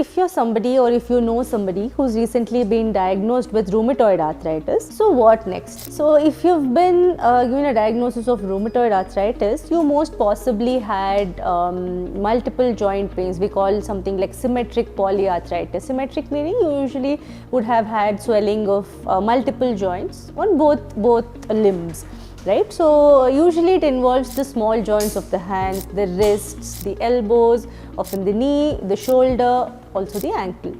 if you're somebody or if you know somebody who's recently been diagnosed with rheumatoid arthritis, so what next? So if you've been given a diagnosis of rheumatoid arthritis, you most possibly had multiple joint pains. We call something like symmetric polyarthritis. Symmetric meaning you usually would have had swelling of multiple joints on both limbs. Right, so usually it involves the small joints of the hands, the wrists, the elbows, often the knee, the shoulder, also the ankle.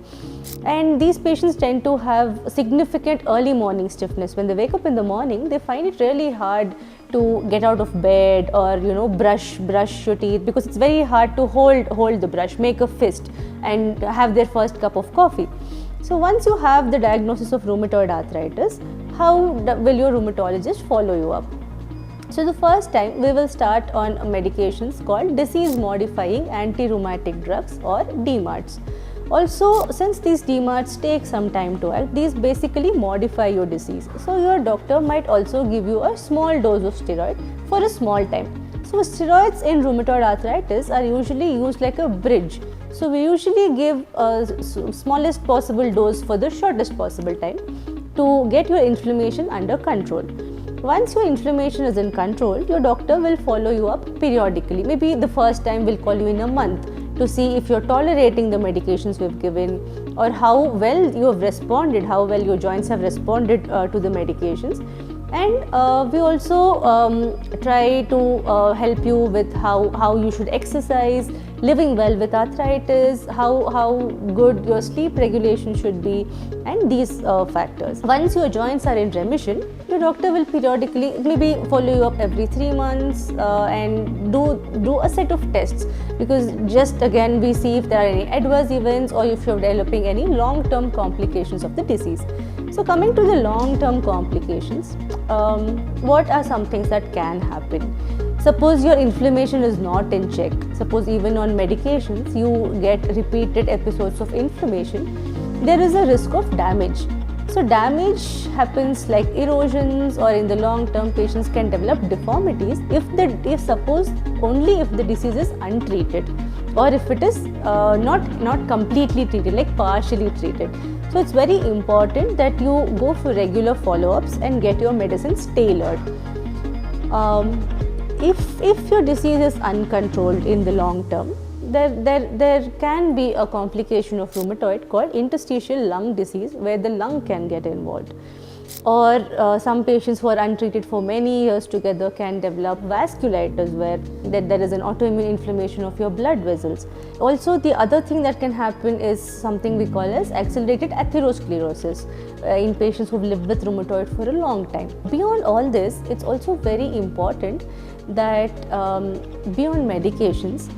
And these patients tend to have significant early morning stiffness. When they wake up in the morning, they find it really hard to get out of bed or brush your teeth, because it's very hard to hold the brush, make a fist and have their first cup of coffee. So once you have the diagnosis of rheumatoid arthritis, how will your rheumatologist follow you up? So the first time we will start on medications called disease modifying anti-rheumatic drugs or DMARDs. Also, since these DMARDs take some time to act, these basically modify your disease. So your doctor might also give you a small dose of steroid for a small time. So steroids in rheumatoid arthritis are usually used like a bridge. So we usually give a smallest possible dose for the shortest possible time to get your inflammation under control. Once your inflammation is in control, your doctor will follow you up periodically. Maybe the first time we'll call you in a month to see if you're tolerating the medications we've given or how well you have responded, how well your joints have responded to the medications. And we also try to help you with how you should exercise, living well with arthritis, how good your sleep regulation should be, and these factors. Once your joints are in remission, your doctor will periodically maybe follow you up every 3 months and do a set of tests, because just again we see if there are any adverse events or if you're developing any long-term complications of the disease. So coming to the long-term complications, what are some things that can happen? Suppose your inflammation is not in check. Suppose even on medications you get repeated episodes of inflammation. There is a risk of damage. So damage happens like erosions, or in the long term patients can develop deformities if suppose only if the disease is untreated, or if it is not completely treated, like partially treated. So it's very important that you go for regular follow-ups and get your medicines tailored. If your disease is uncontrolled in the long term, there can be a complication of rheumatoid called interstitial lung disease, where the lung can get involved. Or some patients who are untreated for many years together can develop vasculitis, where there is an autoimmune inflammation of your blood vessels. Also, the other thing that can happen is something we call as accelerated atherosclerosis in patients who've lived with rheumatoid for a long time. Beyond all this, it's also very important that beyond medications,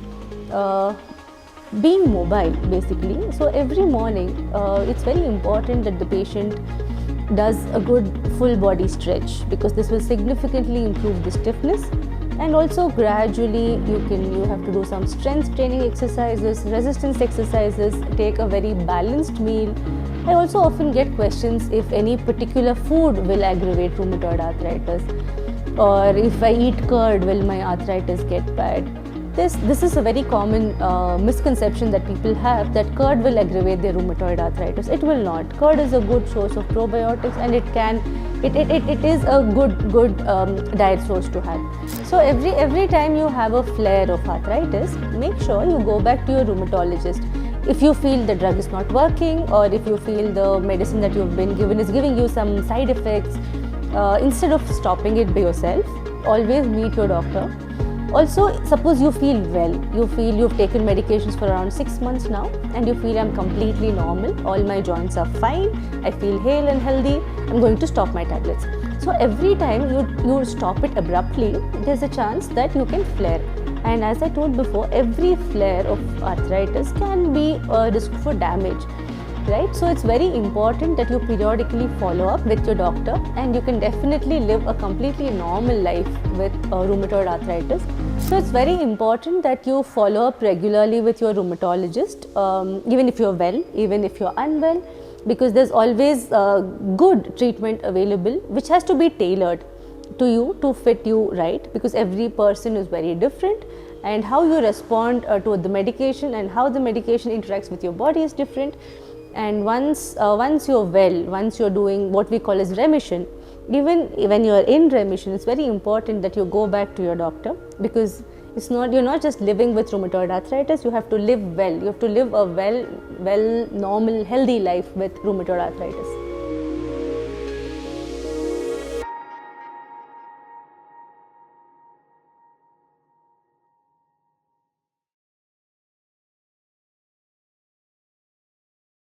being mobile basically. So every morning it's very important that the patient does a good full body stretch, because this will significantly improve the stiffness. And also gradually you have to do some strength training exercises, resistance exercises, take a very balanced meal. I also often get questions if any particular food will aggravate rheumatoid arthritis, or if I eat curd will my arthritis get bad. This is a very common misconception that people have, that curd will aggravate their rheumatoid arthritis. It will not. Curd is a good source of probiotics, and it is a good diet source to have. So every time you have a flare of arthritis, make sure you go back to your rheumatologist. If you feel the drug is not working, or if you feel the medicine that you've been given is giving you some side effects, instead of stopping it by yourself, always meet your doctor. Also, suppose you feel well, you feel you've taken medications for around 6 months now, and you feel I'm completely normal, all my joints are fine, I feel hale and healthy, I'm going to stop my tablets. So every time you stop it abruptly, there's a chance that you can flare. And as I told before, every flare of arthritis can be a risk for damage. Right? So it's very important that you periodically follow up with your doctor, and you can definitely live a completely normal life with rheumatoid arthritis. So it's very important that you follow up regularly with your rheumatologist, even if you're well, even if you're unwell, because there's always good treatment available which has to be tailored. to you to fit you right, because every person is very different, and how you respond to the medication and how the medication interacts with your body is different. And once you're well, once you're doing what we call as remission, even when you're in remission, it's very important that you go back to your doctor, because you're not just living with rheumatoid arthritis, you have to live well, you have to live a well, normal, healthy life with rheumatoid arthritis.